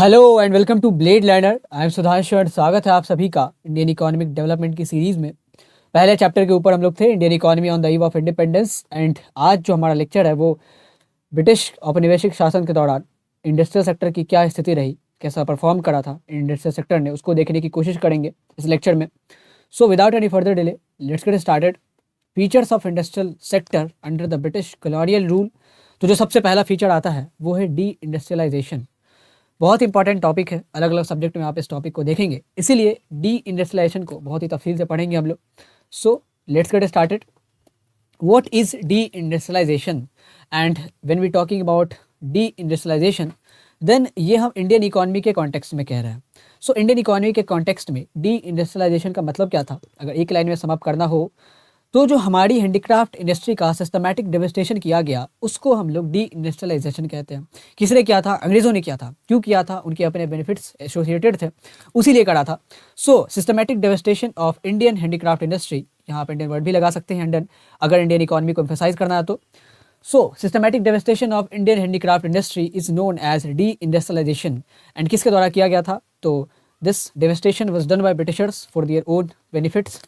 Hello and welcome to blade learner. I am Sudhanshu और स्वागत है आप सभी का इंडियन इकोनॉमिक डेवलपमेंट की सीरीज में। पहले चैप्टर के ऊपर हम लोग थे Indian economy on the eve of independence and आज जो हमारा लेक्चर है वो ब्रिटिश औपनिवेशिक शासन के दौरान इंडस्ट्रियल सेक्टर की क्या स्थिति रही, कैसा परफॉर्म करा था इंडस्ट्रियल सेक्टर ने, उसको देखने की कोशिश करेंगे इस लेक्चर में। So without any further delay let's get started. Features of industrial sector under the British colonial rule. तो जो सबसे पहला फीचर आता है वो है डी इंडस्ट्रियलाइजेशन। बहुत इंपॉर्टेंट टॉपिक है, अलग अलग सब्जेक्ट में आप इस टॉपिक को देखेंगे, इसीलिए डी इंडस्ट्रियलाइजेशन को बहुत ही तफसील से पढ़ेंगे हम लोग। So let's get started. What is D industrialisation and when we talking about deindustrialization then ये हम इंडियन इकोनॉमी के कॉन्टेक्स्ट में कह रहे हैं। सो इंडियन इकोनॉमी के कॉन्टेक्स्ट में डी इंडस्ट्रियलाइजेशन का मतलब क्या था, अगर एक लाइन में समाप्त करना हो तो जो हमारी हैंडीक्राफ्ट इंडस्ट्री का सिस्टमैटिक डेवस्टेशन किया गया उसको हम लोग डी इंडस्ट्रियलाइजेशन कहते हैं। किसने किया था? अंग्रेजों ने किया था। क्यों किया था? उनके अपने बेनिफिट्स एसोसिएटेड थे, उसी लिए करा था। So systematic devastation of Indian handicraft industry, यहाँ आप इंडियन वर्ड भी लगा सकते हैं इंडियन, अगर इंडियन इकोनॉमी को एम्फेसाइज करना है तो। So systematic devastation of Indian handicraft industry is known as de industrialisation. And किसके द्वारा किया गया था? तो this devastation was done by Britishers for their own benefits.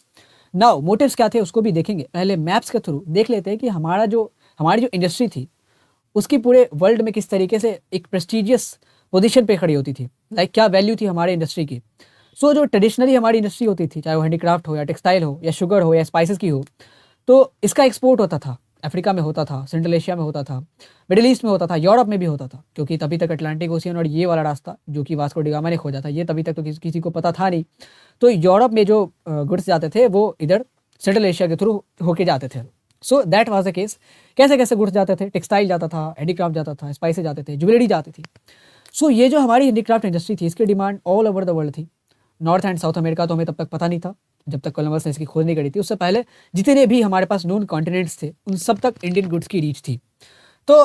Now motives क्या थे उसको भी देखेंगे। पहले मैप्स के थ्रू देख लेते हैं कि हमारी जो इंडस्ट्री थी उसकी पूरे वर्ल्ड में किस तरीके से एक प्रेस्टिजियस पोजीशन पे खड़ी होती थी। लाइक क्या वैल्यू थी हमारे इंडस्ट्री की। सो जो ट्रेडिशनली हमारी इंडस्ट्री होती थी, चाहे वो हैंडीक्राफ्ट हो या टेक्सटाइल हो या शुगर हो या स्पाइसेस की हो, तो इसका एक्सपोर्ट होता था। अफ्रीका में होता था, सेंट्रल एशिया में होता था, मिडिल ईस्ट में होता था, यूरोप में भी होता था, क्योंकि तभी तक अटलांटिक ओशियन और ये वाला रास्ता जो कि वास्को डी गामा ने खोजा था, ये तभी तक तो किसी को पता था नहीं। तो यूरोप में जो गुड्स जाते थे वो इधर सेंट्रल एशिया के थ्रू होके जाते थे। सो दैट वाज द केस। कैसे कैसे गुड्स जाते थे? टेक्सटाइल जाता था, हैंडीक्राफ्ट जाता था, स्पाइसेस जाते थे, ज्वेलरी जाती थी। सो ये जो हमारी हैंडीक्राफ्ट इंडस्ट्री थी इसकी demand all over the world थी। नॉर्थ एंड साउथ अमेरिका तो हमें तब तक पता नहीं था जब तक कोलंबस ने इसकी खोज नहीं करी थी। उससे पहले जितने भी हमारे पास नोन कॉन्टिनेंट्स थे उन सब तक इंडियन गुड्स की रीच थी। तो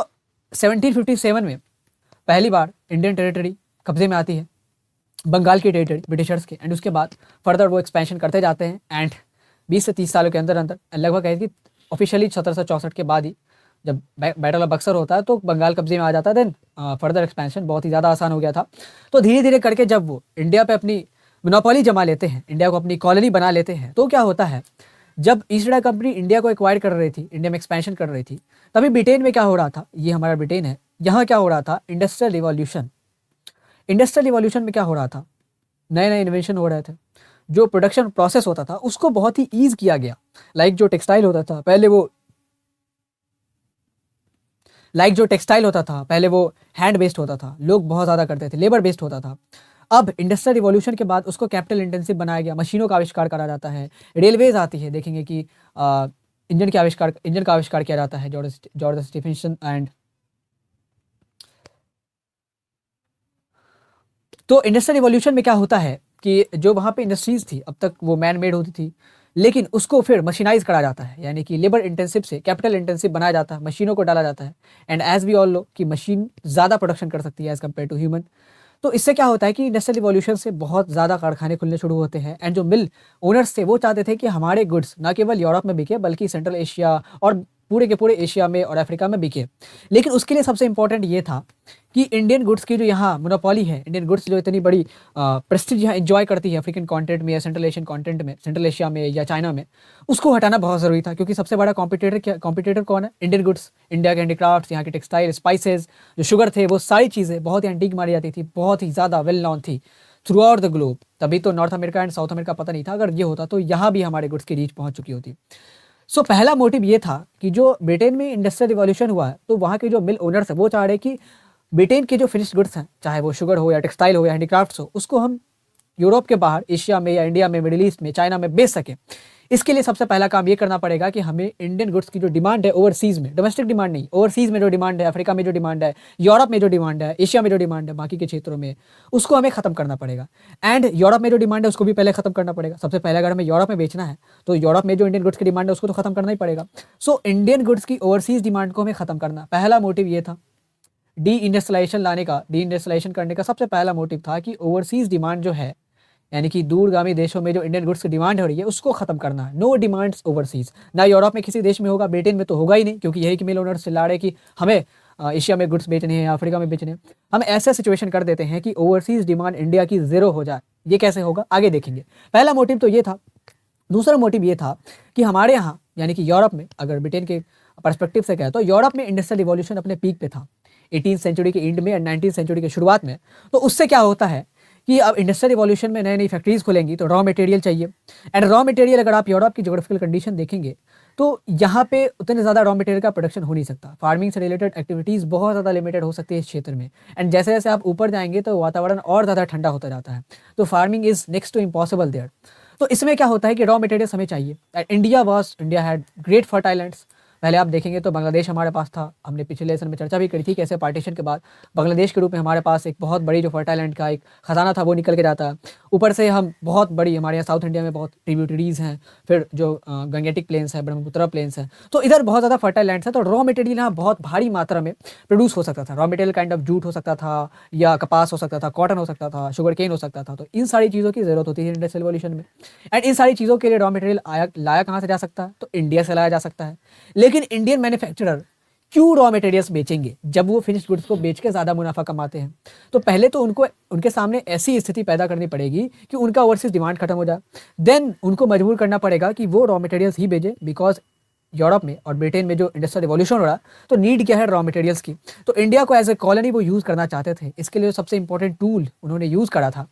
1757 में पहली बार इंडियन टेरिटरी कब्जे में आती है, बंगाल की टेरिटरी ब्रिटिशर्स के। एंड उसके बाद फर्दर वो एक्सपेंशन करते जाते हैं एंड 20 से 30 सालों के अंदर अंदर लगभग कहे कि ऑफिशियली 1764 के बाद ही जब बैटल ऑफ बक्सर होता है तो बंगाल कब्जे में आ जाता है। देन फर्दर एक्सपेंशन बहुत ही ज़्यादा आसान हो गया था। तो धीरे धीरे करके जब वो इंडिया पे अपनी मोनोपोली जमा लेते हैं, इंडिया को अपनी कॉलोनी बना लेते हैं, तो क्या होता है, जब ईस्ट इंडिया कंपनी इंडिया को एक्वायर कर रही थी, इंडिया में एक्सपेंशन कर रही थी, तभी ब्रिटेन में क्या हो रहा था, ये हमारा ब्रिटेन है, यहाँ क्या हो रहा था, इंडस्ट्रियल रिवॉल्यूशन। इंडस्ट्रियल रिवॉल्यूशन में क्या हो रहा था, नए नए इन्वेंशन हो रहे थे, जो प्रोडक्शन प्रोसेस होता था उसको बहुत ही ईज किया गया। लाइक जो टेक्सटाइल होता था पहले वो हैंड बेस्ड होता था, लोग बहुत ज़्यादा करते थे, लेबर बेस्ड होता था। अब इंडस्ट्रियल रिवॉल्यूशन के बाद उसको कैपिटल इंटेंसिव बनाया गया, मशीनों का आविष्कार करा जाता है, रेलवेज आती है, देखेंगे कि इंजन का आविष्कार किया जाता है, जॉर्ज स्टीफेंसन एंड। तो इंडस्ट्रियल रिवॉल्यूशन में क्या होता है कि जो वहाँ पे इंडस्ट्रीज थी अब तक वो मैन मेड होती थी, लेकिन उसको फिर मशीनाइज करा जाता है, यानी कि लेबर इंटेंसिव से कैपिटल इंटेंसिव बनाया जाता है, मशीनों को डाला जाता है। And as we all know कि मशीन ज़्यादा प्रोडक्शन कर सकती है एज कम्पेयर टू ह्यूमन। तो इससे क्या होता है कि इंडस्ट्रियल रिवॉल्यूशन से बहुत ज़्यादा कारखाने खुलने शुरू होते हैं। एंड जो मिल ओनर्स थे वो चाहते थे कि हमारे गुड्स ना केवल यूरोप में बिके बल्कि सेंट्रल एशिया और पूरे के पूरे एशिया में और अफ्रीका में बिके। लेकिन उसके लिए सबसे इंपॉर्टेंट ये था कि इंडियन गुड्स की जो यहाँ मोनोपोली है, इंडियन गुड्स जो इतनी बड़ी प्रेस्टीज यहाँ एंजॉय करती है अफ्रीकन कॉन्टिनेंट में या सेंट्रल एशियन कॉन्टिनेंट में, सेंट्रल एशिया में या चाइना में, उसको हटाना बहुत ज़रूरी था। क्योंकि सबसे बड़ा कॉम्पिटिटर कौन है? इंडियन गुड्स, इंडिया के हैंडीक्राफ्ट्स, यहाँ के टेक्सटाइल, स्पाइसेस, जो शुगर थे, वो सारी चीज़ें बहुत ही एंटीक मानी जाती थी, बहुत ही ज़्यादा वेल नॉन थी थ्रू आउट द ग्लोब। तभी तो north America and south America पता नहीं था, अगर ये होता तो यहाँ भी हमारे गुड्स की रीच पहुँच चुकी होती। सो पहला मोटिव ये था कि जो ब्रिटेन में इंडस्ट्रियल रिवॉल्यूशन हुआ है तो वहाँ के जो मिल ओनर्स है वो चाह रहे कि ब्रिटेन के जो फिनिश्ड गुड्स हैं, चाहे वो शुगर हो या टेक्सटाइल हो या हैंडीक्राफ्ट्स हो, उसको हम यूरोप के बाहर, एशिया में या इंडिया में, मिडिल ईस्ट में, चाइना में बेच सकें। इसके लिए सबसे पहला काम ये करना पड़ेगा कि हमें इंडियन गुड्स की जो डिमांड है ओवरसीज़ में, डोमेस्टिक डिमांड नहीं, ओवरसीज़ में जो डिमांड है, अफ्रीका में जो डिमांड है, यूरोप में जो डिमांड है, एशिया में जो डिमांड है, बाकी के क्षेत्रों में, उसको हमें खत्म करना पड़ेगा। एंड यूरोप में जो डिमांड है उसको भी पहले खत्म करना पड़ेगा। सबसे पहले अगर हमें यूरोप में बेचना है तो यूरोप में जो इंडियन गुड्स की डिमांड है उसको तो खत्म करना ही पड़ेगा। सो इंडियन गुड्स की ओवरसीज़ डिमांड को हमें खत्म करना, पहला मोटिव ये था। डी इंडस्ट्रियलाइजेशन लाने का, डी इंडस्ट्रियलाइजेशन करने का सबसे पहला मोटिव था कि ओवरसीज़ डिमांड जो है, यानी कि दूरगामी देशों में जो इंडियन गुड्स की डिमांड हो रही है उसको खत्म करना है। नो डिमांड्स ओवरसीज, ना यूरोप में किसी देश में होगा, ब्रिटेन में तो होगा ही नहीं, क्योंकि यही कि मिल ओनर्स चिल्ला रहे कि हमें एशिया में गुड्स बेचने हैं, अफ्रीका में बेचने हैं, हम ऐसा सिचुएशन कर देते हैं कि ओवरसीज डिमांड इंडिया की ज़ीरो हो जाए। ये कैसे होगा आगे देखेंगे। पहला मोटिव तो ये था। दूसरा मोटिव ये था कि हमारे यहाँ यानी कि यूरोप में, अगर ब्रिटेन के पर्सपेक्टिव से कहें तो यूरोप में इंडस्ट्रियल रिवॉल्यूशन अपने पीक पे था 18th सेंचुरी के एंड में और 19th सेंचुरी के शुरुआत में। तो उससे क्या होता है कि अब इंडस्ट्रियल रिवॉल्यूशन में नई नई फैक्ट्रीज खुलेंगी तो रॉ मटेरियल चाहिए। एंड रॉ मटेरियल अगर आप यूरोप की जोग्राफिकल कंडीशन देखेंगे तो यहाँ पे उतने ज़्यादा रॉ मटेरियल का प्रोडक्शन हो नहीं सकता। फार्मिंग से रिलेटेड एक्टिविटीज़ बहुत ज़्यादा लिमिटेड हो सकती है इस क्षेत्र में। एंड जैसे जैसे आप ऊपर जाएंगे तो वातावरण और ज़्यादा ठंडा होता जाता है, तो farming is next to impossible there. तो इसमें क्या होता है कि रॉ मटेरियल्स हमें चाहिए। India had great fertile lands. पहले आप देखेंगे तो बांग्लादेश हमारे पास था, हमने पिछले लेसन में चर्चा भी करी थी कैसे पार्टीशन के बाद बांग्लादेश के रूप में हमारे पास एक बहुत बड़ी जो फर्टाइल लैंड का एक खजाना था वो निकल के जाता है। ऊपर से हम बहुत बड़ी, हमारे यहाँ साउथ इंडिया में बहुत ट्रिब्यूटरीज हैं, फिर जो गंगेटिक प्लेन्स है, ब्रह्मपुत्र प्लेन्स है, तो इधर बहुत ज़्यादा फर्टाइल लैंड्स है। तो रॉ मटेरियल यहाँ बहुत भारी मात्रा में प्रोड्यूस हो सकता था। Raw material kind of jute हो सकता था, या कपास हो सकता था, कॉटन हो सकता था, शुगर केन हो सकता था। तो इन सारी चीज़ों की ज़रूरत होती है इंडस्ट्रियल रिवॉल्यूशन में। एंड इन सारी चीज़ों के लिए रॉ मटेरियल लाया कहाँ से जा सकता है, तो इंडिया से लाया जा सकता है। लेकिन इंडियन मैन्युफैक्चरर क्यों रॉ मटेरियल्स बेचेंगे जब वो फिनिश्ड गुड्स को बेच के ज़्यादा मुनाफा कमाते हैं? तो पहले तो उनको उनके सामने ऐसी स्थिति पैदा करनी पड़ेगी कि उनका ओवरसीज डिमांड खत्म हो जाए। देन उनको मजबूर करना पड़ेगा कि वो रॉ मटेरियल्स ही भेजे, बिकॉज यूरोप में और ब्रिटेन में जो इंडस्ट्रियल रिवॉल्यूशन हो रहा तो नीड क्या है, रॉ मटेरियल्स की। तो इंडिया को एज ए कॉलोनी वो यूज़ करना चाहते थे। इसके लिए जो सबसे इंपॉर्टेंट टूल उन्होंने यूज़ करा था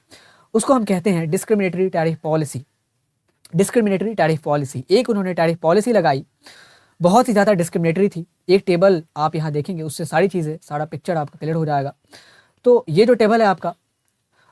उसको हम कहते हैं discriminatory tariff policy. Discriminatory tariff policy, एक उन्होंने टैरिफ पॉलिसी लगाई, बहुत ही ज़्यादा डिस्क्रिमिनेटरी थी। एक टेबल आप यहाँ देखेंगे, उससे सारी चीज़ें, सारा पिक्चर आपका क्लियर हो जाएगा। तो ये जो टेबल है आपका,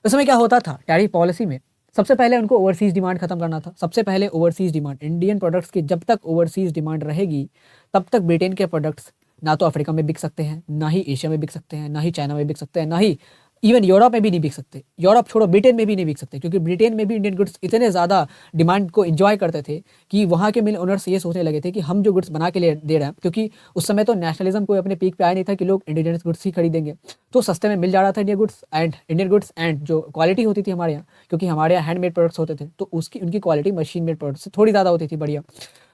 उसमें क्या होता था टैरिफ पॉलिसी में, सबसे पहले उनको ओवरसीज़ डिमांड खत्म करना था। सबसे पहले ओवरसीज़ डिमांड, इंडियन प्रोडक्ट्स की जब तक ओवरसीज़ डिमांड रहेगी तब तक ब्रिटेन के प्रोडक्ट्स ना तो अफ्रीका में बिक सकते हैं, ना ही एशिया में बिक सकते हैं, ना ही चाइना में बिक सकते हैं, ना ही इवन यूरोप में भी नहीं बिक सकते। यूरोप छोड़ो, ब्रिटेन में भी नहीं बिक सकते, क्योंकि ब्रिटेन में भी इंडियन गुड्स इतने ज़्यादा डिमांड को एंजॉय करते थे कि वहाँ के मिल ओनर्स ये सोचने लगे थे कि हम जो गुड्स बना के दे रहे हैं, क्योंकि उस समय तो नेशनलिज्म कोई अपने पीक पे आया नहीं था कि लोग इंडियन गुड्स ही खरीदेंगे, तो सस्ते में मिल जा रहा था इंडियन गुड्स एंड जो क्वालिटी होती थी हमारे यहाँ, क्योंकि हमारे यहाँ हैंडमेड प्रोडक्ट्स होते थे, तो उनकी क्वालिटी मशीन मेड प्रोडक्ट्स से थोड़ी ज़्यादा होती थी, बढ़िया।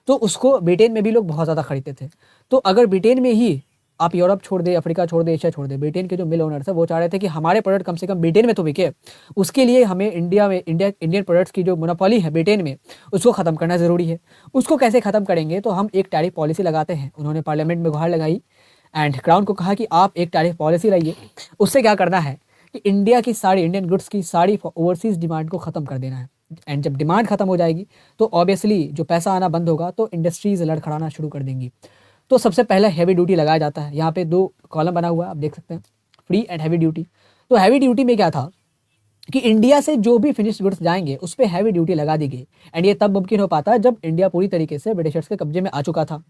तो उसको ब्रिटेन में भी लोग बहुत ज़्यादा खरीदते थे। तो अगर ब्रिटेन में ही आप यूरोप छोड़ दे, अफ्रीका छोड़ दे, एशिया छोड़ दे, ब्रिटेन के जो मिल ओनर्स है वो चाह रहे थे कि हमारे प्रोडक्ट कम से कम ब्रिटेन में तो बिके। उसके लिए हमें इंडियन प्रोडक्ट्स की जो मोनोपोली है ब्रिटेन में, उसको ख़त्म करना ज़रूरी है। उसको कैसे ख़त्म करेंगे, तो हम एक टैरिफ पॉलिसी लगाते हैं। उन्होंने पार्लियामेंट में गुहार लगाई एंड क्राउन को कहा कि आप एक टैरिफ पॉलिसी लाइए। उससे क्या करना है कि इंडिया की सारी इंडियन गुड्स की सारी ओवरसीज़ डिमांड को ख़त्म कर देना है। एंड जब डिमांड खत्म हो जाएगी तो ऑब्वियसली जो पैसा आना बंद होगा, तो इंडस्ट्रीज़ लड़खड़ाना शुरू कर देंगी। तो सबसे पहले हैवी ड्यूटी लगाया जाता है। यहाँ पे 2 कॉलम बना हुआ है, आप देख सकते हैं, फ्री एंड हैवी ड्यूटी। तो हैवी ड्यूटी में क्या था कि इंडिया से जो भी फिनिश्ड गुड्स जाएंगे उस पर हैवी ड्यूटी लगा दी गई। एंड ये तब मुमकिन हो पाता जब इंडिया पूरी तरीके से ब्रिटिशर्स के कब्जे में आ चुका था।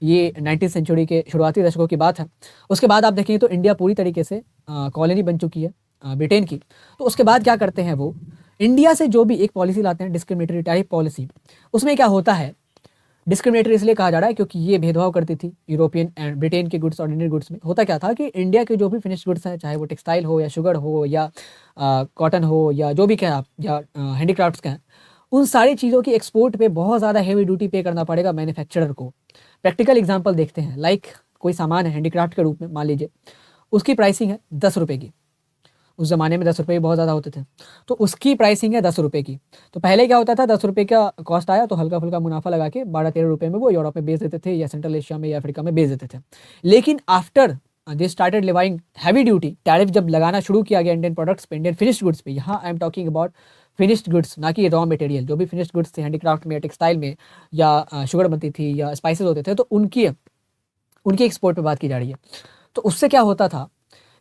ये 19th सेंचुरी के शुरुआती दशकों की बात है। उसके बाद आप देखेंगे तो इंडिया पूरी तरीके से कॉलोनी बन चुकी है ब्रिटेन की। तो उसके बाद क्या करते हैं, वो इंडिया से जो भी एक पॉलिसी लाते हैं, डिस्क्रिमिनेटरी टैरिफ पॉलिसी, उसमें क्या होता है, डिस्क्रिमिनेटरी इसलिए कहा जा रहा है क्योंकि ये भेदभाव करती थी यूरोपियन एंड ब्रिटेन के गुड्स और इंडियन गुड्स में। होता क्या था कि इंडिया के जो भी फिनिश्ड गुड्स हैं, चाहे वो टेक्सटाइल हो या शुगर हो या कॉटन हो या जो भी कहें आप, या हैंडीक्राफ्ट्स का, उन सारी चीज़ों की एक्सपोर्ट पे बहुत ज़्यादा हेवी ड्यूटी पे करना पड़ेगा मैन्युफैक्चरर को। प्रैक्टिकल एग्जांपल देखते हैं, लाइक कोई सामान है हैंडीक्राफ्ट के रूप में, मान लीजिए उसकी प्राइसिंग है 10 रुपये की। उस ज़माने में 10 रुपये बहुत ज़्यादा होते थे, तो उसकी प्राइसिंग है 10 रुपये की। तो पहले क्या होता था, 10 रुपये का कॉस्ट आया तो हल्का फुल्का मुनाफा लगा के 12-13 रुपये में वो यूरोप में बेच देते थे, या सेंट्रल एशिया में या अफ्रीका में बेच देते थे। लेकिन after they started levying heavy duty, tariff जब लगाना शुरू किया गया इंडियन प्रोडक्ट्स पे, इंडियन फिनिश्ड गुड्स पे, यहाँ I am talking about finished goods, ना कि रॉ मटेरियल। जो भी फिनिश्ड गुड्स थे हैंडीक्राफ्ट में, टेक्सटाइल में, या शुगर बनती थी या स्पाइसेस होते थे, तो उनकी एक्सपोर्ट पे बात की जा रही है। तो उससे क्या होता था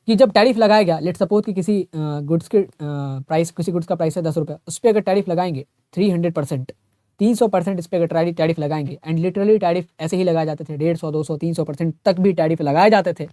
कि जब टैरिफ लगाया गया, लेट सपोज कि किसी गुड्स के प्राइस, किसी गुड्स का प्राइस है 10 रुपये, उस पर अगर टैरिफ लगाएंगे 300%, 300% इस पर अगर टैरिफ लगाएंगे, एंड लिटरली टैरिफ ऐसे ही लगाए जाते थे, 150, 200, 300% तक भी टैरिफ लगाए जाते थे,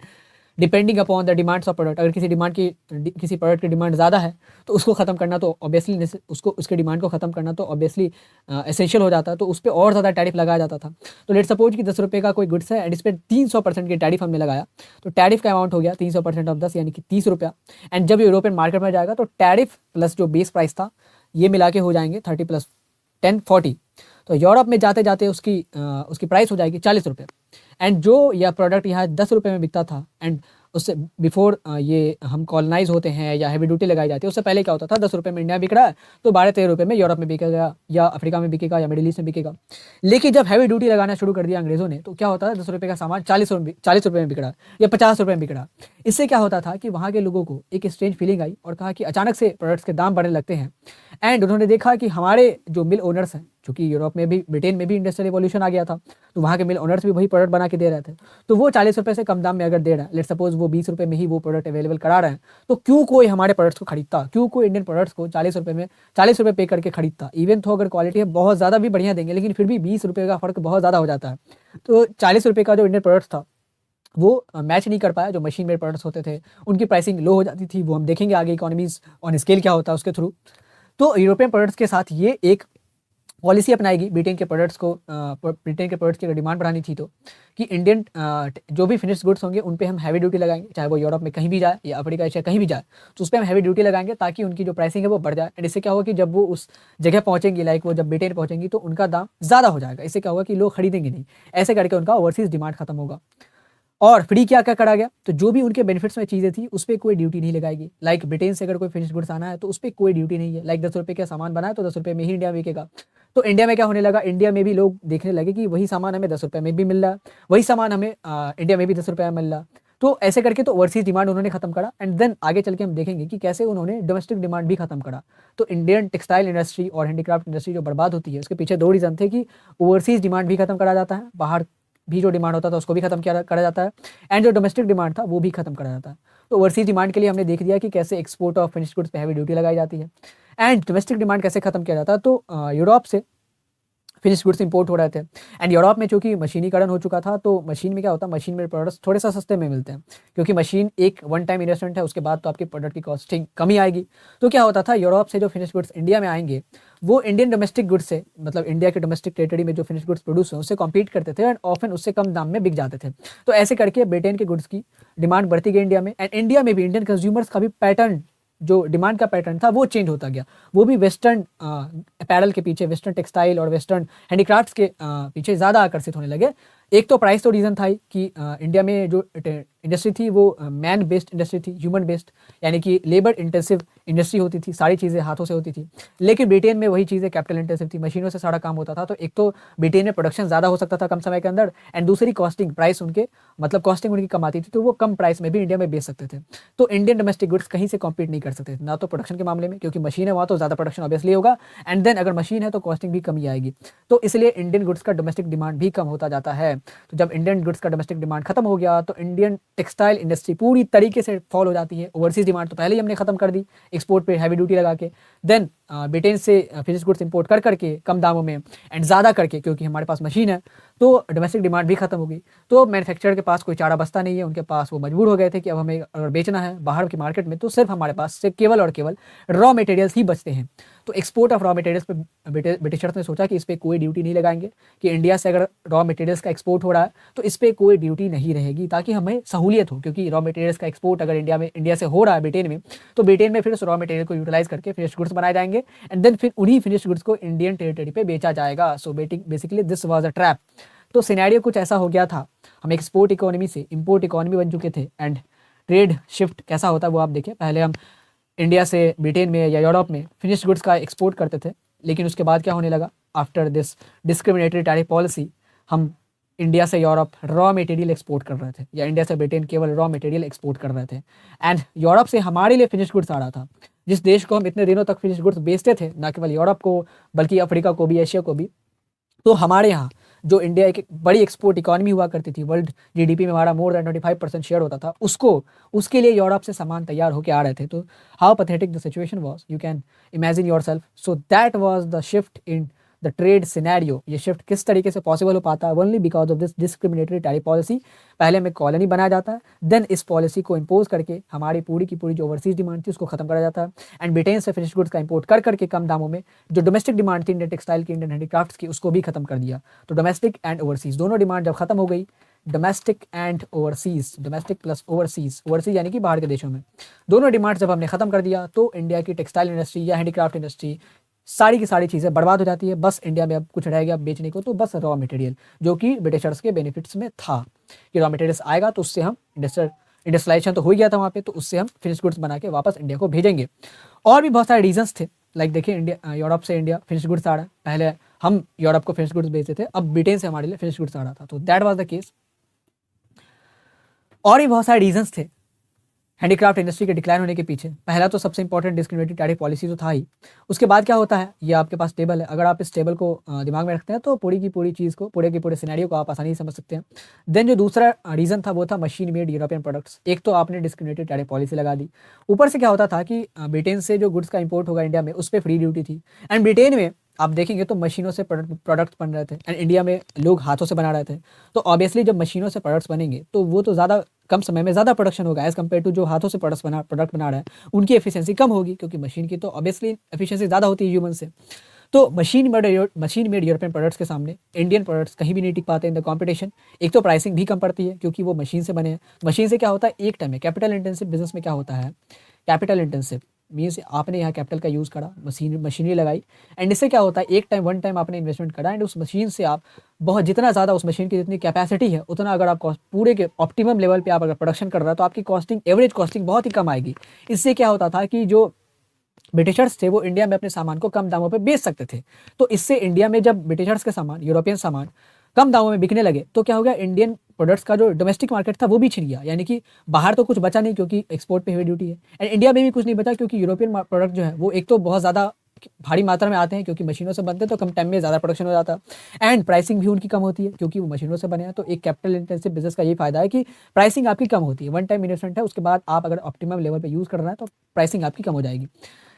depending upon the demands of product. अगर किसी प्रोडक्ट की डिमांड ज़्यादा है तो उसको ख़त्म करना तो ऑब्वियसली उसके डिमांड को ख़त्म करना तो ऑब्वियसली एसेंशियल हो जाता है, तो उस पर और ज़्यादा टैरिफ लगाया जाता था। तो लेट सपोज कि 10 रुपये का कोई गुड्स है एंड इस पर 300% की टैरिफ हमने लगाया, तो टैरिफ का अमाउंट हो गया 300% ऑफ 10 यानी कि 30 रुपया। एंड जब यूरोपियन मार्केट में जाएगा तो टैरिफ प्लस जो बेस प्राइस था ये मिला के हो जाएंगे 30 + 10 40। तो यूरोप में जाते जाते उसकी प्राइस हो जाएगी 40 रुपये। एंड जो यह प्रोडक्ट यहाँ 10 रुपये में बिकता था, एंड उससे बिफोर ये हम कॉलोनाइज होते हैं या हैवी ड्यूटी लगाई जाती है, उससे पहले क्या होता था, 10 रुपये में इंडिया बिक रहा है तो 12-13 रुपये में यूरोप में बिकेगा या अफ्रीका में बिकेगा या मिडिल ईस्ट में बिकेगा। लेकिन जब हैवी ड्यूटी लगाना शुरू कर दिया अंग्रेजों ने, तो क्या होता था, 10 रुपये का सामान 40 रुपये में बिक रहा या 50 रुपये में बिक रहा। इससे क्या होता था कि वहाँ के लोगों को एक स्ट्रेंज फीलिंग आई और कहा कि अचानक से प्रोडक्ट्स के दाम बढ़ने लगते हैं। एंड उन्होंने देखा कि हमारे जो मिल ओनर्स हैं, चूँकि यूरोप में भी, ब्रिटेन में भी इंडस्ट्रियल रिवॉल्यूशन आ गया था, तो वहाँ के मिल ओनर्स भी वही प्रोडक्ट बना के दे रहे थे। तो वो 40 रुपये से कम दाम में अगर दे रहा है, लेट सपोज वो 20 रुपये में ही वो प्रोडक्ट अवेलेबल करा रहे हैं, तो क्यों कोई हमारे प्रोडक्ट्स को खरीदता, क्यों कोई इंडियन प्रोडक्ट्स को 40 रुपये में 40 रुपये पे करके खरीदता। इवन तो अगर क्वालिटी है बहुत ज़्यादा भी बढ़िया देंगे, लेकिन फिर भी 20 रुपये का फ़र्क बहुत ज़्यादा हो जाता है। तो 40 रुपये का जो इंडियन प्रोडक्ट्स था वो मैच नहीं कर पाया। जो मशीन मेड प्रोडक्ट्स होते थे उनकी प्राइसिंग लो हो जाती थी। वो हम देखेंगे आगे इकोनॉमीज ऑन स्केल क्या होता है उसके थ्रू। तो यूरोपियन प्रोडक्ट्स के साथ ये एक पॉलिसी अपनाएगी ब्रिटेन के प्रोडक्ट्स को, ब्रिटेन के प्रोडक्ट्स की अगर डिमांड बढ़ानी थी तो, कि इंडियन जो भी फिनिश्ड गुड्स होंगे उन पे हम हैवी ड्यूटी लगाएंगे, चाहे वो यूरोप में कहीं भी जाए या अफ्रीका एशिया कहीं भी जाए, तो उस पर हम हैवी ड्यूटी लगाएंगे ताकि उनकी जो प्राइसिंग है वो बढ़ जाए। एंड इससे क्या होगा कि जब वो उस जगह पहुंचेंगी, लाइक वो जब ब्रिटेन पहुंचेंगी, तो उनका दाम ज़्यादा हो जाएगा। इससे क्या होगा कि लोग खरीदेंगे नहीं, ऐसे करके उनका ओवरसीज डिमांड खत्म होगा। और फ्री क्या क्या करा गया, तो जो भी उनके बेनिफिट्स में चीज़ें थी उस पर कोई ड्यूटी नहीं लगाएगी। लाइक ब्रिटेन से अगर कोई फिनिश गुड्स आना है तो उस पर कोई ड्यूटी नहीं है। लाइक 10 रुपये का सामान बना है तो 10 रुपये में ही इंडिया में बिकेगा। तो इंडिया में क्या होने लगा, इंडिया में भी लोग देखने लगे कि वही सामान हमें 10 रुपये में भी मिल रहा है, वही सामान हमें इंडिया में भी 10 रुपये में मिल रहा है। तो ऐसे करके तो ओवरसीज डिमांड उन्होंने खत्म करा। एंड देन आगे चल के हम देखेंगे कि कैसे उन्होंने डोमेस्टिक डिमांड भी खत्म करा। तो इंडियन टेक्सटाइल इंडस्ट्री और हैंडीक्राफ्ट इंडस्ट्री जो बर्बाद होती है, उसके पीछे 2 रीज़न थे कि ओवरसीज डिमांड भी खत्म करा जाता है, बाहर भी जो डिमांड होता था उसको भी खत्म किया करा जाता है, एंड जो डोमेस्टिक डिमांड था वो भी खत्म करा जाता है। तो ओवरसीज डिमांड के लिए हमने देख दिया कि कैसे एक्सपोर्ट ऑफ फिनिश्ड गुड्स पे हैवी ड्यूटी लगाई जाती है। एंड डोमेस्टिक डिमांड कैसे खत्म किया जाता है, तो यूरोप से फिनिश गुड्स इंपोर्ट हो रहे थे। एंड यूरोप में चूंकि मशीनीकरण हो चुका था, तो मशीन में क्या होता है, मशीन में प्रोडक्ट्स थोड़े सा सस्ते में मिलते हैं, क्योंकि मशीन एक वन टाइम इन्वेस्टमेंट है, उसके बाद तो आपकी प्रोडक्ट की कॉस्टिंग कमी आएगी। तो क्या होता था, यूरोप से जो फिनिश गुड्स इंडिया में आएंगे वो इंडियन डोमेस्टिक गुड्स से, मतलब इंडिया के डोमेस्टिक टेरिटरी में जो फिनिश गुड्स प्रोड्यूस हैं उससे कॉम्पीट करते थे, एंड ऑफन उससे कम दाम में बिक जाते थे। तो ऐसे करके ब्रिटेन के गुड्स की डिमांड बढ़ती गई इंडिया में। एंड इंडिया में भी इंडियन कंज्यूमर्स का भी पैटर्न, जो डिमांड का पैटर्न था वो चेंज होता गया। वो भी वेस्टर्न अपैरल के पीछे, वेस्टर्न टेक्सटाइल और वेस्टर्न हैंडीक्राफ्ट्स के पीछे ज़्यादा आकर्षित होने लगे। एक तो प्राइस तो रीज़न था ही कि इंडिया में जो इंडस्ट्री थी वो मैन बेस्ड इंडस्ट्री थी, ह्यूमन बेस्ड, यानी कि लेबर इंटेंसिव इंडस्ट्री होती थी, सारी चीज़ें हाथों से होती थी। लेकिन ब्रिटेन में वही चीज़ें कैपिटल इंटेंसिव थी, मशीनों से सारा काम होता था। तो एक तो ब्रिटेन में प्रोडक्शन ज़्यादा हो सकता था कम समय के अंदर, एंड दूसरी कॉस्टिंग, प्राइस उनके, मतलब कॉस्टिंग उनकी कम आती थी, तो वो कम प्राइस में भी इंडिया में बेच सकते थे। तो इंडियन डोमेस्टिक गुड्स कहीं से कॉम्पीट नहीं कर सकते थे, ना तो प्रोडक्शन के मामले में, क्योंकि मशीन है वहाँ तो ज़्यादा प्रोडक्शन ऑब्वियसली होगा, एंड देन अगर मशीन है तो कॉस्टिंग भी कमी आएगी। तो इसलिए इंडियन गुड्स का डोमेस्टिक डिमांड भी कम होता जाता है। तो जब इंडियन गुड्स का डोमेस्टिक डिमांड खत्म हो गया, तो इंडियन टेक्सटाइल इंडस्ट्री पूरी तरीके से फॉल हो जाती है। ओवरसीज डिमांड तो पहले ही हमने खत्म कर दी एक्सपोर्ट पे हैवी ड्यूटी लगा के। देन ब्रिटेन से फिनिश गुड्स इंपोर्ट कर करके कम दामों में एंड ज़्यादा करके, क्योंकि हमारे पास मशीन है, तो डोमेस्टिक डिमांड भी खत्म हो गई। तो मैन्युफैक्चरर के पास कोई चारा बचता नहीं है, उनके पास, वो मजबूर हो गए थे कि अब हमें अगर बेचना है बाहर की मार्केट में, तो सिर्फ हमारे पास सिर्फ केवल और केवल रॉ मटेरियल्स ही बचते हैं। तो एक्सपोर्ट ऑफ रॉ मटेरियल्स पे ब्रिटिशर्स ने सोचा कि इस पर कोई ड्यूटी नहीं लगाएंगे, कि इंडिया से अगर रॉ मटेरियल्स का एक्सपोर्ट हो रहा है तो इस पर कोई ड्यूटी नहीं रहेगी, ताकि हमें सहूलियत हो। क्योंकि रॉ मटेरियल्स का एक्सपोर्ट अगर इंडिया से हो रहा है ब्रिटेन में, तो ब्रिटेन में फिर उस रॉ मटेरियल को यूटिलाइज करके फिनिश गुड्स बनाए जाएंगे, एंड देन फिर उन्हीं फिनिश गुड्स को इंडियन टेरिटरी पे बेचा जाएगा। So basically this was a trap. तो सिनेरियो कुछ ऐसा हो गया था, हम एक्सपोर्ट इकोनॉमी से इंपोर्ट इकोनॉमी बन चुके थे। एंड ट्रेड शिफ्ट कैसा होता है वो आप देखिए, पहले हम इंडिया से ब्रिटेन में या यूरोप में फिनिश्ड गुड्स का एक्सपोर्ट करते थे, लेकिन उसके बाद क्या होने लगा, after this discriminatory tariff policy, हम इंडिया से यूरोप रॉ मटेरियल एक्सपोर्ट कर रहे थे, या इंडिया से ब्रिटेन केवल रॉ मटेरियल एक्सपोर्ट कर रहे थे। एंड यूरोप से हमारे लिए फिनिश गुड्स आ रहा था, जिस देश को हम इतने दिनों तक फिनिश गुड्स बेचते थे, ना केवल यूरोप को बल्कि अफ्रीका को भी, एशिया को भी। तो हमारे यहाँ जो इंडिया एक बड़ी एक्सपोर्ट इकोनॉमी हुआ करती थी, वर्ल्ड जीडीपी में हमारा मोर देन 25% शेयर होता था, उसके लिए यूरोप से सामान तैयार होकर आ रहे थे। तो how pathetic the situation was, you can imagine yourself. So that was the shift in the trade scenario. ये शिफ्ट किस तरीके से पॉसिबल हो पाता है, only because of this discriminatory tariff policy. पहले हमें कॉलोनी बनाया जाता है, देन इस पॉलिसी को इम्पोज करके हमारी पूरी की पूरी जो ओवरसीज डिमांड थी उसको खत्म करा जाता है, एंड ब्रिटेन से फिनिश गुड्स का इंपोर्ट कर करके कम दामों में जो डोमेस्टिक डिमांड थी इंडियन टेक्सटाइल की, इंडियन हैंडीक्राफ्ट्स की, उसको भी खत्म कर दिया। तो डोमेस्टिक एंड ओवरसीज दोनों डिमांड जब खत्म हो गई, domestic and overseas, domestic plus overseas, overseas यानी कि बाहर के देशों में, दोनों डिमांड जब हमने खत्म कर दिया, तो इंडिया की टेक्सटाइल इंडस्ट्री या हैंडीक्राफ्ट इंडस्ट्री सारी की सारी चीज़ें बर्बाद हो जाती है। बस इंडिया में अब कुछ रह गया बेचने को, तो बस रॉ मटेरियल, जो कि ब्रिटिशर्स के बेनिफिट्स में था कि रॉ मटेरियल्स आएगा तो उससे हम इंडस्ट्रियलाइजेशन तो हो ही गया था वहाँ पे, तो उससे हम फिनिश गुड्स बना के वापस इंडिया को भेजेंगे। और भी बहुत सारे रीजंस थे, लाइक देखिए इंडिया यूरोप से इंडिया फिनिश गुड्स आ रहा है, पहले हम यूरोप को फिनिश गुड्स भेजते थे, अब ब्रिटेन से हमारे लिए फिनिश गुड्स आ रहा था, तो दैट वाज द केस। और भी बहुत सारे रीजंस थे हैंडीक्राफ्ट इंडस्ट्री के डिक्लाइन होने के पीछे। पहला तो सबसे इंपॉर्टेंट डिस्क्रिमिनेटिव टैरिफ पॉलिसी तो था ही। उसके बाद क्या होता है, ये आपके पास टेबल है, अगर आप इस टेबल को दिमाग में रखते हैं तो पूरी की पूरी चीज़ को, पूरे के पूरे सिनेरियो को आप आसानी से समझ सकते हैं। देन जो दूसरा रीज़न था वो था मशीन मेड यूरोपियन प्रोडक्ट्स। एक तो आपने डिस्क्रिमिनेटिव टैरिफ पॉलिसी लगा दी, ऊपर से क्या होता था कि ब्रिटेन से जो गुड्स का इंपोर्ट होगा इंडिया में उस पर फ्री ड्यूटी थी। एंड ब्रिटेन में आप देखेंगे तो मशीनों से प्रोडक्ट्स बन रहे थे, एंड इंडिया में लोग हाथों से बना रहे थे। तो ऑब्वियसली जब मशीनों से प्रोडक्ट्स बनेंगे तो वो तो ज़्यादा कम समय में ज़्यादा प्रोडक्शन होगा एज़ कम्पेयर टू जो हाथों से प्रोडक्ट बना रहा है, उनकी एफिशिएंसी कम होगी, क्योंकि मशीन की तो ऑब्वियसली एफिशिएंसी ज़्यादा होती है ह्यूमन से। तो मशीन मेड यूरोपियन प्रोडक्ट्स के सामने इंडियन प्रोडक्ट्स कहीं भी नहीं टिक पाते इन द कॉम्पिटिशन। एक तो प्राइसिंग भी कम पड़ती है क्योंकि वो मशीन से बने हैं। मशीन से क्या होता है, एक टाइम में कैपिटल इंटेंसिव बिजनेस में क्या होता है, कैपिटल इंटेंसिव मीन्स आपने यहाँ कैपिटल का यूज़ करा, मशीनरी लगाई, एंड इससे क्या होता है, एक टाइम वन टाइम आपने इन्वेस्टमेंट करा, एंड उस मशीन से आप बहुत जितना ज़्यादा उस मशीन की जितनी कैपेसिटी है उतना अगर आप पूरे के ऑप्टिमम लेवल पे आप अगर प्रोडक्शन कर रहा है तो आपकी कॉस्टिंग, एवरेज कॉस्टिंग बहुत ही कम आएगी। इससे क्या होता था कि जो ब्रिटिशर्स थे वो इंडिया में अपने सामान को कम दामों पे बेच सकते थे। तो इससे इंडिया में जब ब्रिटिशर्स के सामान, यूरोपियन सामान कम दामों में बिकने लगे तो क्या हो गया, इंडियन प्रोडक्ट्स का जो डोमेस्टिक मार्केट था वो भी छिन गया। यानी कि बाहर तो कुछ बचा नहीं क्योंकि एक्सपोर्ट पे हेवी ड्यूटी है, एंड इंडिया में भी कुछ नहीं बचा क्योंकि यूरोपियन प्रोडक्ट जो है वो एक तो बहुत ज़्यादा भारी मात्रा में आते हैं क्योंकि मशीनों से बनते हैं, तो कम टाइम में ज़्यादा प्रोडक्शन हो जाता है, एंड प्राइसिंग भी उनकी कम होती है क्योंकि वो मशीनों से बने हैं। तो एक कैपिटल इंटेंसिव बिजनेस का ये फायदा है कि प्राइसिंग आपकी कम होती है, वन टाइम इन्वेस्टमेंट है, उसके बाद आप अगर ऑप्टिमम लेवल पे यूज़ कर रहे हैं तो प्राइसिंग आपकी कम हो जाएगी।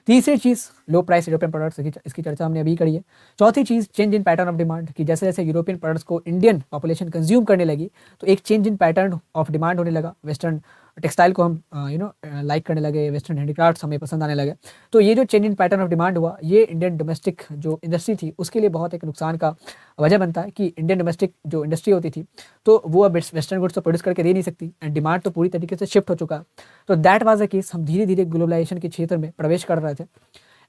तीसरी चीज़ लो प्राइस यूरोपियन प्रोडक्ट्स, इसकी चर्चा हमने अभी करी है। चौथी चीज़ change in pattern of demand, कि जैसे जैसे यूरोपियन प्रोडक्ट्स को इंडियन पॉपुलेशन कंज्यूम करने लगी तो एक change in pattern of demand होने लगा। वेस्टर्न टेक्सटाइल को हम लाइक करने लगे, वेस्टर्न हैंडीक्राफ्ट्स हमें पसंद आने लगे। तो ये जो change in pattern of demand हुआ, ये इंडियन डोमेस्टिक जो इंडस्ट्री थी उसके लिए बहुत एक नुकसान का वजह बनता है कि इंडियन डोमेस्टिक जो इंडस्ट्री होती थी तो वो अब वेस्टर्न गुड्स तो प्रोड्यूस करके दे नहीं सकती, एंड डिमांड तो पूरी तरीके से शिफ्ट हो चुका है। तो दैट वाज द केस, हम धीरे धीरे ग्लोबलाइजेशन के क्षेत्र में प्रवेश कर रहे थे।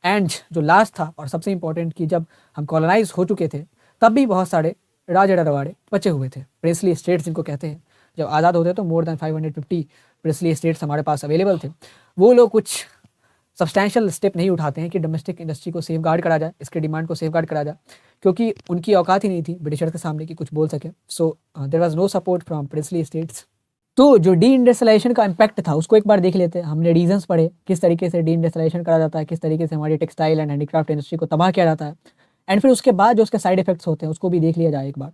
एंड जो लास्ट था और सबसे इंपॉर्टेंट कि जब हम कॉलोनाइज हो चुके थे तब भी बहुत सारे राजा रवाड़े बचे हुए थे, प्रिंसली स्टेट्स जिनको कहते हैं। जब आज़ाद होते तो मोर देन 550 प्रिंसली स्टेट्स हमारे पास अवेलेबल थे। वो लोग कुछ सब्सटैंशियल स्टेप नहीं उठाते हैं कि डोमेस्टिक इंडस्ट्री को सेफ गार्ड करा जाए, इसके डिमांड को सेफ गार्ड करा जाए, क्योंकि उनकी औकात ही नहीं थी ब्रिटिशर के सामने कि कुछ बोल सके। So there was no support from princely states. तो जो डी इंडस्ट्रियलाइजेशन का इम्पैक्ट था उसको एक बार देख लेते हैं। हमने रीजंस पढ़े किस तरीके से डी इंडस्ट्रियलाइजेशन करा जाता है, किस तरीके से हमारी टेक्सटाइल एंड हैंडीक्राफ्ट इंडस्ट्री को तबाह किया जाता है, एंड फिर उसके बाद जो उसके साइड इफेक्ट्स होते हैं उसको भी देख लिया जाए एक बार।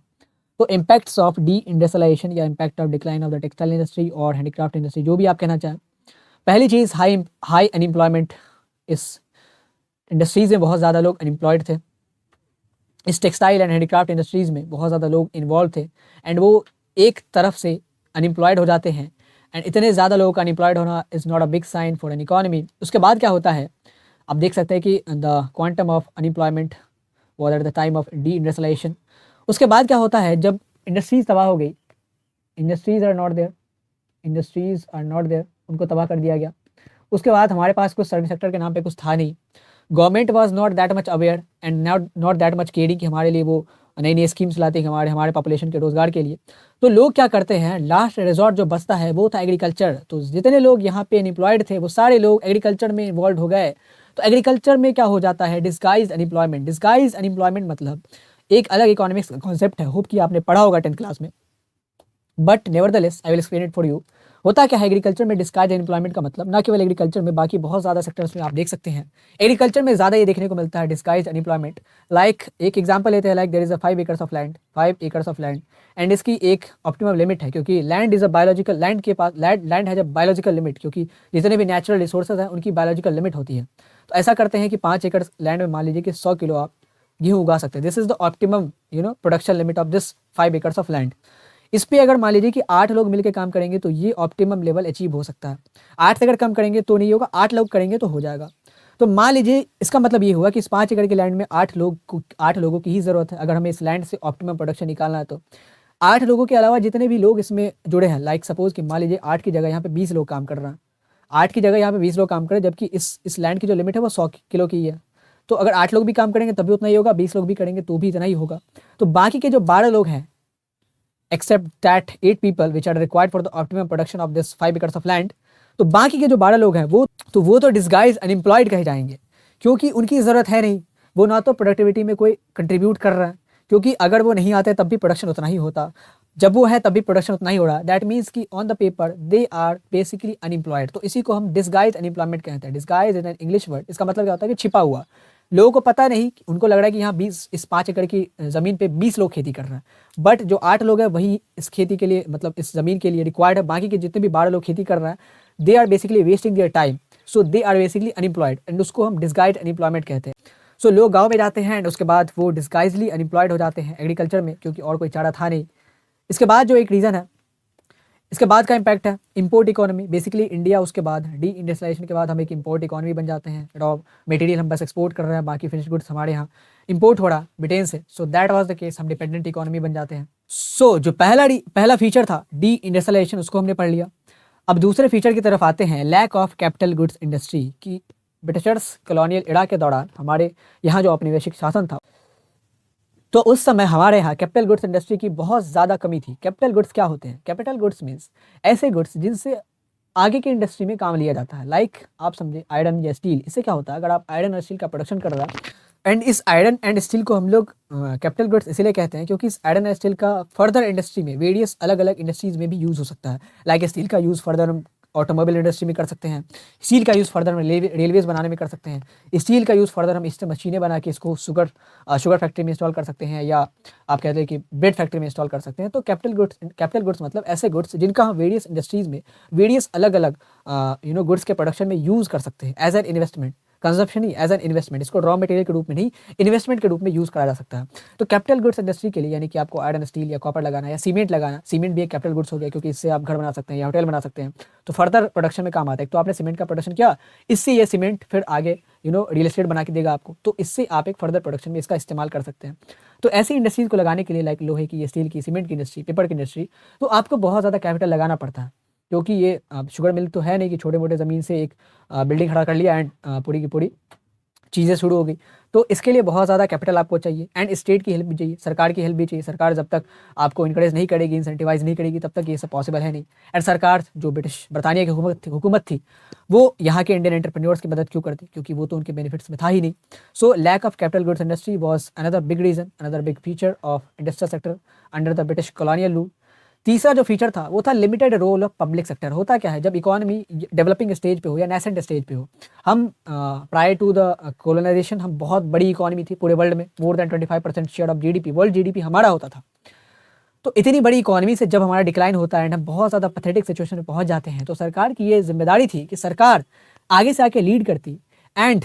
तो इम्पैक्ट्स ऑफ डी इंडस्ट्रियलाइजेशन या impact of decline of the textile industry और हैंडीक्राफ्ट इंडस्ट्री, जो भी आप कहना चाहें। पहली चीज़ हाई अनएम्प्लॉयमेंट। इस इंडस्ट्रीज़ में बहुत ज़्यादा लोग अनएम्प्लॉयड थे, इस टेक्सटाइल एंड हैंडीक्राफ्ट इंडस्ट्रीज़ में बहुत ज़्यादा लोग इन्वॉल्व थे, एंड वो एक तरफ से अनएम्प्लॉयड हो जाते हैं, एंड इतने ज़्यादा लोगों का अनएम्प्लॉयड होना is not a big sign for an economy. उसके बाद क्या होता है, आप देख सकते हैं कि the quantum of unemployment was at the time of deindustrialization. उसके बाद क्या होता है, जब इंडस्ट्रीज़ तबाह हो गई, इंडस्ट्रीज़ आर नॉट देयर, उनको तबाह कर दिया गया। उसके बाद हमारे पास कुछ सर्विस सेक्टर के नाम पे कुछ था नहीं। Government was not that much aware and not that much caring कि हमारे लिए वो नई नई स्कीम्स लाती है हमारे पॉपुलेशन के रोज़गार के लिए। तो लोग क्या करते हैं, लास्ट रिजॉर्ट जो बचता है वो था एग्रीकल्चर। तो जितने लोग यहाँ पे अनएम्प्लॉयड थे वो सारे लोग एग्रीकल्चर में इन्वॉल्व हो गए। तो एग्रीकल्चर में क्या हो जाता है, डिस्गाइज अनएम्प्लॉयमेंट मतलब एक अलग इकोनॉमिक्स का कॉन्सेप्ट है, होप कि आपने पढ़ा होगा 10th क्लास में, but nevertheless I will explain it for you. होता क्या है एग्रीकल्चर में डिस्गाइज एम्प्लॉयमेंट का मतलब, ना केवल एग्रीकल्चर में बाकी बहुत ज़्यादा सेक्टर्स में आप देख सकते हैं एग्रीकल्चर में ज़्यादा ये देखने को मिलता है डिस्गाइज अनएम्प्लॉयमेंट। लाइक एक एग्जांपल लेते हैं, like there is a 5 acres of land, and इसकी एक ऑप्टिमम लिमिट है क्योंकि land is a biological, land के पास land has a biological limit, क्योंकि जितने भी नेचुरल रिसोर्सेज हैं उनकी बायोलॉजिकल लिमिट होती है। तो ऐसा करते हैं कि 5 एकड़ लैंड में मान लीजिए कि 100 किलो आप गेहूँ उगा सकते हैं। This is the optimum production limit of this 5 acres of land. इस पे अगर मान लीजिए कि 8 लोग मिलकर काम करेंगे तो ये ऑप्टिमम लेवल अचीव हो सकता है। 8 से अगर कम करेंगे तो नहीं होगा, 8 लोग करेंगे तो हो जाएगा। तो मान लीजिए इसका मतलब ये हुआ कि इस 5 एकड़ के लैंड में 8 लोगों की ही ज़रूरत है अगर हमें इस लैंड से ऑप्टिमम प्रोडक्शन निकालना है। तो 8 लोगों के अलावा जितने भी लोग इसमें जुड़े हैं, लाइक सपोज कि मान लीजिए 8 की जगह यहाँ पे 20 लोग काम कर रहे हैं, 8 की जगह यहाँ पे 20 लोग काम करें, जबकि इस लैंड की जो लिमिट है वो 100 किलो की है। तो अगर 8 लोग भी काम करेंगे तब भी उतना ही होगा, 20 लोग भी करेंगे तो भी इतना ही होगा। तो बाकी के जो 12 लोग हैं, except that 8 people which are required for the optimum production of this 5 acres of land, तो बाकी के जो 12 लोग हैं वो तो डिस्गाइज अनएम्प्लॉयड कहे जाएंगे, क्योंकि उनकी ज़रूरत है नहीं। वो ना तो प्रोडक्टिविटी में कोई कंट्रीब्यूट कर रहा है, क्योंकि अगर वो नहीं आते तब भी प्रोडक्शन उतना ही होता, जब वो है तब भी प्रोडक्शन उतना ही हो रहा। दैट मीन्स कि on the paper they are basically unemployed. तो इसी को हम डिस्गाइज अनएम्प्लॉयमेंट कहते हैं। Disguise is an English word. इसका मतलब क्या होता है कि छिपा हुआ। लोगों को पता नहीं, उनको लग रहा है कि यहाँ 20 इस 5 एकड़ की ज़मीन पे 20 लोग खेती कर रहे हैं, बट जो 8 लोग हैं वही इस खेती के लिए, मतलब इस ज़मीन के लिए रिक्वायर्ड है। बाकी के जितने भी 12 लोग खेती कर रहे हैं, they are basically wasting their time, so they are basically unemployed, and उसको हम डिस्गाइज अनएम्प्लॉयमेंट कहते हैं। सो लोग गाँव में जाते हैं एंड उसके बाद वो डिस्गाइजली अनएम्प्लॉयड हो जाते हैं एग्रीकल्चर में, क्योंकि और कोई चारा था नहीं। इसके बाद जो एक रीज़न है, इसके बाद का इम्पैक्ट है इंपोर्ट इकोनॉमी। बेसिकली इंडिया उसके बाद डी इंडस्ट्रियलाइजेशन के बाद हम एक इंपोर्ट इकोनॉमी बन जाते हैं। रॉ मटेरियल हम बस एक्सपोर्ट कर रहे हैं, बाकी फिनिश गुड्स हमारे यहाँ इंपोर्ट हो रहा ब्रिटेन से। सो दैट वाज द केस, हम डिपेंडेंट इकोनॉमी बन जाते हैं। सो जो पहला फीचर था डी इंडस्ट्रियलाइजेशन, उसको हमने पढ़ लिया। अब दूसरे फीचर की तरफ आते हैं, lack of capital goods industry. की ब्रिटिशर्स कॉलोनियल एरा के दौरान हमारे यहाँ जो औपनिवेशिक शासन था, तो उस समय हमारे यहाँ कैपिटल गुड्स इंडस्ट्री की बहुत ज़्यादा कमी थी। कैपिटल गुड्स क्या होते हैं? कैपिटल गुड्स मीन्स ऐसे गुड्स जिनसे आगे की इंडस्ट्री में काम लिया जाता है। लाइक आप समझे आयरन या स्टील। इससे क्या होता है, अगर आप आयरन और स्टील का प्रोडक्शन कर रहा है, एंड इस आयरन एंड स्टील को हम लोग कैपिटल गुड्स इसलिए कहते हैं क्योंकि इस आयरन एंड स्टील का फर्दर इंडस्ट्री में, वेरियस अलग अलग इंडस्ट्रीज में भी यूज़ हो सकता है। लाइक स्टील का यूज़ फर्दर हम ऑटोमोबाइल इंडस्ट्री में कर सकते हैं, स्टील का यूज़ फर्दर हम रेलवेज बनाने में कर सकते हैं, स्टील का यूज़ फर्दर हम इससे मशीनें बना के इसको शुगर फैक्ट्री में इंस्टॉल कर सकते हैं, या आप कहते हैं कि ब्रेड फैक्ट्री में इंस्टॉल कर सकते हैं। तो कैपिटल गुड्स मतलब ऐसे गुड्स जिनका हम वेरियस इंडस्ट्रीज़ में वेरियस अलग अलग गुड्स के प्रोडक्शन में यूज़ कर सकते हैं एज एन इन्वेस्टमेंट। कंजप्शन ही एज एन इन्वेस्टमेंट, इसको रॉ मटेरियल के रूप में नहीं, इन्वेस्टमेंट के रूप में यूज़ करा जा सकता है। तो कैपिटल गुड्स इंडस्ट्री के लिए, यानी कि आपको आयरन स्टील या कॉपर लगाना या सीमेंट लगाना, सीमेंट भी एक कैपिटल गुड्स हो गया, क्योंकि इससे आप घर बना सकते हैं या होटल बना सकते हैं, तो फर्दर प्रोडक्शन में काम आता है। तो आपने सीमेंट का प्रोडक्शन किया, इससे ये सीमेंट फिर आगे रियल एस्टेट बना के देगा आपको, तो इससे आप एक फर्दर प्रोडक्शन में इसका इस्तेमाल कर सकते हैं। तो ऐसी इंडस्ट्रीज़ को लगाने के लिए, लाइक लोहे की, स्टील की, सीमेंट की इंडस्ट्री, पेपर की इंडस्ट्री, तो आपको बहुत ज़्यादा कैपिटल लगाना पड़ता है, क्योंकि ये शुगर मिल तो है नहीं कि छोटे मोटे ज़मीन से एक बिल्डिंग खड़ा कर लिया एंड पूरी की पूरी चीज़ें शुरू हो गई। तो इसके लिए बहुत ज़्यादा कैपिटल आपको चाहिए, एंड स्टेट की हेल्प भी चाहिए, सरकार की हेल्प भी चाहिए। सरकार जब तक आपको इनकरेज नहीं करेगी, इंसेंटिवाइज नहीं करेगी, तब तक ये सब पॉसिबल है नहीं। एंड सरकार जो बरतानिया की हुकूमत थी, वो यहाँ के इंडियन एंटरप्रेन्योर्स की मदद क्यों करती? क्योंकि वो तो उनके बेनिफिट्स में था ही नहीं। So lack of capital goods industry was another big reason, another big feature of industrial sector under the British colonial rule. तीसरा जो फीचर था वो था limited role of public sector. होता क्या है, जब इकोनॉमी डेवलपिंग स्टेज पे हो या नेसेंट स्टेज पे हो, हम प्रायर टू द कोलोनाइजेशन हम बहुत बड़ी इकोनॉमी थी पूरे वर्ल्ड में, more than 25% share of GDP, world GDP हमारा होता था। तो इतनी बड़ी इकोनॉमी से जब हमारा डिक्लाइन होता है एंड हम बहुत ज़्यादा पैथेटिक सिचुएशन में पहुंच जाते हैं, तो सरकार की ये जिम्मेदारी थी कि सरकार आगे से आके लीड करती एंड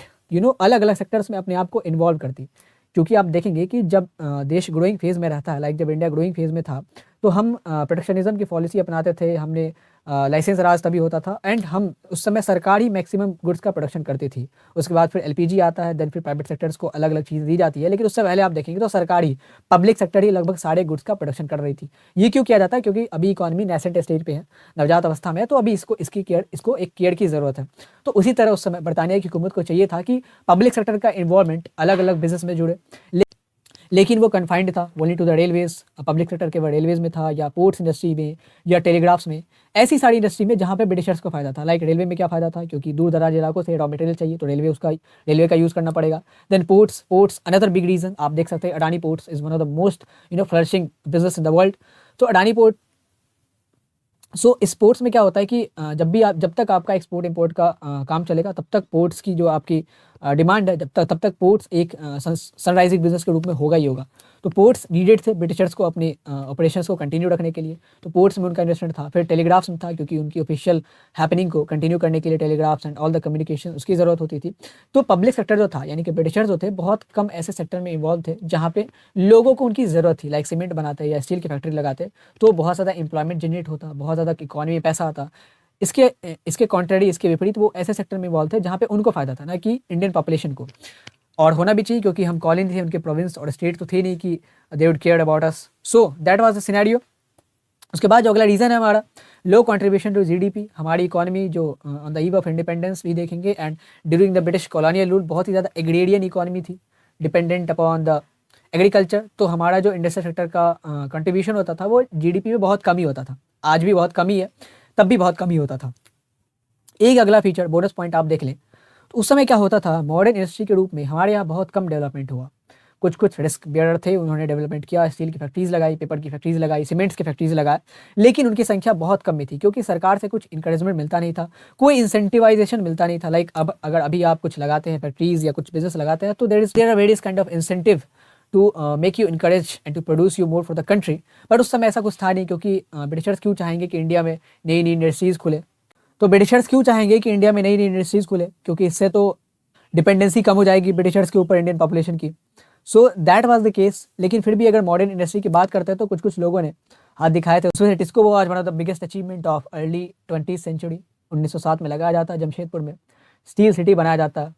अलग अलग सेक्टर्स में अपने आप को इन्वॉल्व करती। क्योंकि आप देखेंगे कि जब देश ग्रोइंग फेज़ में रहता है, लाइक जब इंडिया ग्रोइंग फेज़ में था, तो हम प्रोटेक्शनिज्म की पॉलिसी अपनाते थे, हमने लाइसेंस राज तभी होता था, एंड हम उस समय सरकार ही मैक्सिमम गुड्स का प्रोडक्शन करती थी। उसके बाद फिर एलपीजी आता है, देन फिर प्राइवेट सेक्टर्स को अलग अलग चीज़ दी जाती है, लेकिन उससे पहले आप देखेंगे तो सरकार ही, पब्लिक सेक्टर ही लगभग सारे गुड्स का प्रोडक्शन कर रही थी। ये क्यों किया जाता है? क्योंकि अभी इकॉनमी नेसेंट स्टेज पे है, नवजात अवस्था में है, तो अभी इसको एक केयर की ज़रूरत है। तो उसी तरह उस समय बरतानिया की हुकूमत को चाहिए था कि पब्लिक सेक्टर का इन्वॉल्वमेंट अलग अलग बिजनेस में जुड़े, लेकिन वो कन्फाइंड था only to the railways. Public sector केवल रेलवेज में था, या पोर्ट्स इंडस्ट्री में, या टेलीग्राफ्स में, ऐसी सारी इंडस्ट्री में जहाँ पे ब्रिटिशर्स को फायदा था। लाइक रेलवे में क्या फायदा था, क्योंकि दूर दराज इलाकों से रॉ मटेरियल चाहिए, तो रेलवे का यूज़ करना पड़ेगा। Then ports another big reason, आप देख सकते हैं Adani ports is one of the most flourishing business in the world. तो अडानी पोर्ट, सो स्पोर्ट्स में क्या होता है कि जब तक आपका एक्सपोर्ट इंपोर्ट का काम चलेगा, तब तक पोर्ट्स की जो आपकी डिमांड है, तब तक पोर्ट्स एक सनराइजिंग बिजनेस के रूप में होगा ही होगा। तो पोर्ट्स नीडेड थे ब्रिटिशर्स को अपने ऑपरेशंस को कंटिन्यू रखने के लिए, तो पोर्ट्स में उनका इन्वेस्टमेंट था। फिर टेलीग्राफ्स में था, क्योंकि उनकी ऑफिशियल हैपनिंग को कंटिन्यू करने के लिए telegraphs and all the communication उसकी ज़रूरत होती थी। तो पब्लिक सेक्टर जो था, यानी कि ब्रिटिशर्स जो थे, बहुत कम ऐसे सेक्टर में इन्वॉल्व थे जहाँ पे लोगों को उनकी ज़रूरत थी। लाइक सीमेंट बनाते या स्टील की फैक्ट्री लगाते, तो बहुत ज़्यादा एम्प्लॉयमेंट जनरेट होता, बहुत ज़्यादा इकॉनमी में पैसा आता। इसके कॉन्ट्रेरी, इसके विपरीत वो ऐसे सेक्टर में इन्वॉल्व थे जहाँ पे उनको फायदा था, ना कि इंडियन पॉपुलेशन को। और होना भी चाहिए, क्योंकि हम कॉलोनी थे, उनके प्रोविंस और स्टेट तो थे नहीं कि they would care about us. So that was the scenario. उसके बाद जो अगला रीज़न है हमारा लो कंट्रीब्यूशन टू जीडीपी, हमारी इकोनॉमी जो on the eve of independence भी देखेंगे and during the British colonial rule बहुत ही ज़्यादा एग्रेरियन इकोनॉमी थी, डिपेंडेंट अपॉन द एग्रीकल्चर। तो हमारा जो इंडस्ट्रियल सेक्टर का कंट्रीब्यूशन होता था वो जीडीपी में बहुत कम ही होता था, आज भी बहुत कम ही है, तब भी बहुत कम ही होता था। एक अगला फीचर बोनस पॉइंट आप देख लें तो उस समय क्या होता था, मॉडर्न इंडस्ट्री के रूप में हमारे यहाँ बहुत कम डेवलपमेंट हुआ। कुछ कुछ रिस्क बेयर थे, उन्होंने डेवलपमेंट किया, स्टील की फैक्ट्रीज लगाई, पेपर की फैक्ट्रीज लगाई, सीमेंट्स की फैक्ट्रीज लगाए, लेकिन उनकी संख्या बहुत कम में थी क्योंकि सरकार से कुछ इंकरेजमेंट मिलता नहीं था, कोई इंसेंटिवाइजेशन मिलता नहीं था। लाइक अब अगर अभी आप कुछ लगाते हैं फैक्ट्रीज या कुछ बिजनेस लगाते हैं तो there are various kind of incentive to make you encourage and to produce you more for the country. But उस समय ऐसा कुछ था नहीं क्योंकि ब्रिटिशर्स क्यों चाहेंगे कि इंडिया में नई नई इंडस्ट्रीज़ खुले, तो ब्रिटिशर्स क्यों चाहेंगे कि इंडिया में नई नई इंडस्ट्रीज़ खुले, क्योंकि इससे तो डिपेंडेंसी कम हो जाएगी ब्रिटिशर्स के ऊपर इंडियन पॉपुलेशन की। सो दैट वाज द केस। लेकिन फिर भी अगर मॉडर्न इंडस्ट्री की बात करते हैं तो कुछ कुछ लोगों ने हाथ दिखाए थे। उसमें से टिस्को वो आज one of the biggest achievement of early 20th century 1907 में लगाया जाता है जमशेदपुर में, स्टील सिटी बनाया जाता है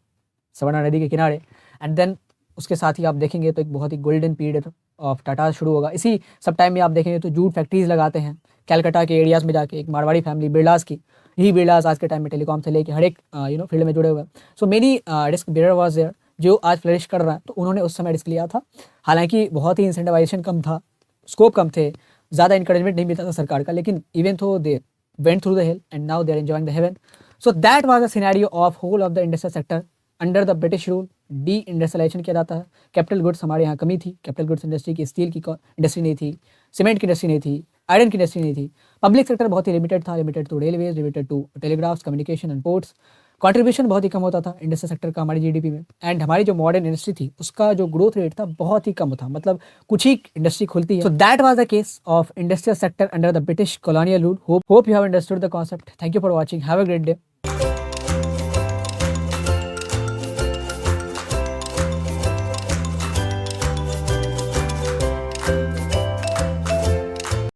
सवर्णा नदी के किनारे। एंड देन उसके साथ ही आप देखेंगे तो एक बहुत ही गोल्डन पीरियड ऑफ टाटा शुरू होगा। इसी सब टाइम में आप देखेंगे तो जूट फैक्ट्रीज लगाते हैं कैलकाटा के एरियाज में जाके, एक मारवाड़ी फैमिली बिरलास की, यही बिरलास आज के टाइम में टेलीकॉम से लेके हर एक फील्ड में जुड़े हुए हैं। So many risk bearer was there जो आज फ्लरिश कर रहा है, तो उन्होंने उस समय रिस्क लिया था। हालांकि बहुत ही इंसेंटिवाइजेशन कम था, स्कोप कम थे, ज़्यादा इंकरेजमेंट नहीं मिलता था सरकार का, लेकिन even though they went through the hill and now they are enjoying the heaven. So that was the scenario of whole of the industrial sector under the British rule. Deindustrialization किया जाता है। Capital goods हमारे यहाँ कमी थी, capital goods industry की, steel की industry नहीं थी, सीमेंट की इंडस्ट्री नहीं थी, आयरन की इंडस्ट्री नहीं थी। पब्लिक सेक्टर बहुत ही लिमिटेड था, limited to railways, limited to telegraphs, communication and ports. Contribution बहुत ही कम होता था इंडस्ट्रियल सेक्टर का हमारी जीडीपी में। एंड हमारी जो मॉडर्न इंडस्ट्री थी उसका जो ग्रोथ रेट था बहुत ही कम था, मतलब कुछ ही इंडस्ट्री खुलती है। सो that was the case of industrial sector under the British colonial rule. Hope you have understood the concept. Thank you for watching, have a great day.